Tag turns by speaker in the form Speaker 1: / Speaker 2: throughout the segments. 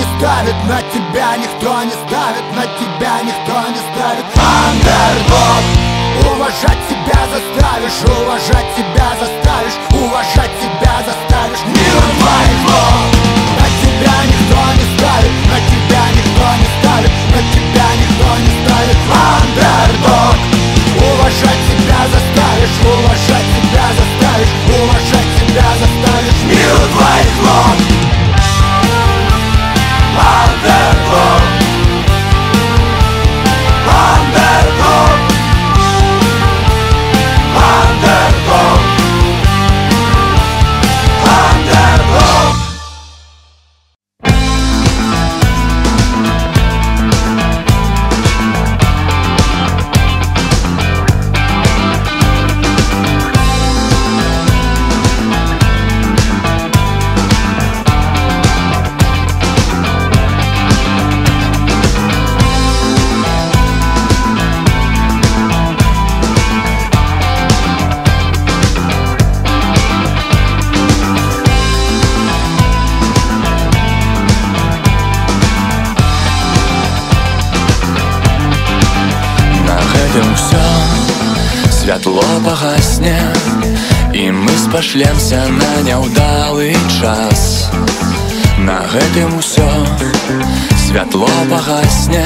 Speaker 1: не ставит, на тебя никто не ставит, на тебя никто не ставит. Андердог. Уважать себя заставишь, уважать себя заставишь, уважать себя заставишь. Мир твоих ног. На тебя никто не ставит, на тебя никто не ставит, на тебя никто не ставит. Андердог. Уважать себя заставишь, уважать себя заставишь, уважать себя заставишь. Мир твоих ног. Андердог. Андердог. Андердог. Андердог.
Speaker 2: Святло погасне, і мы спашлемся на няўдалы час. На гэтым усё. Святло погасне,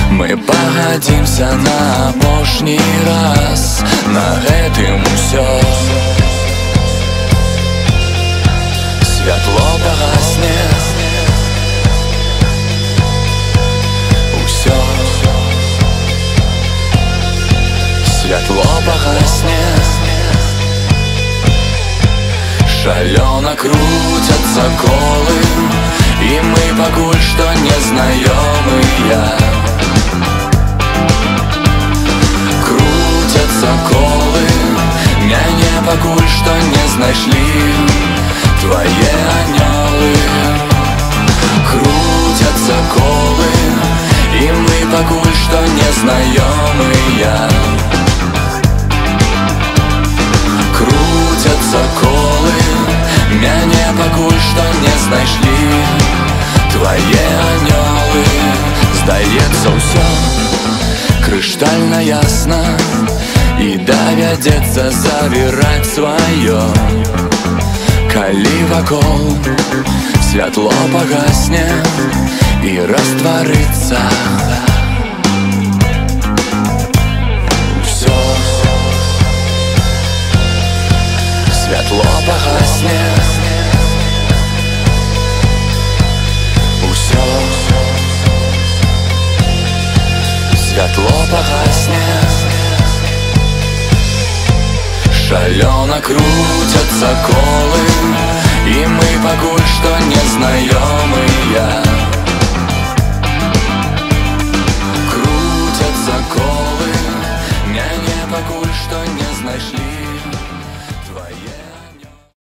Speaker 2: мы пагадзімся на апошні раз. На гэтым усё. Святло погасне, усё. Святло погасне, шалёна крутятся колы, и мы пакуль што незнаёмыя. Крутятся колы, мяне пакуль што не знайшлі твае анёлы. Крутятся колы, и мы пакуль што незнаёмыя. Крутятся колы, мяне пакуль што не знайшлі твае анёлы. Здаецца ўсё крыштальна ясна, і давядзецца завіраць сваё. Калі вакол святло пагасне і растварыцца усё. Святло погасне, усё. Святло погасне, шалёна крутятся колы, и мы пакуль што незнаёмыя.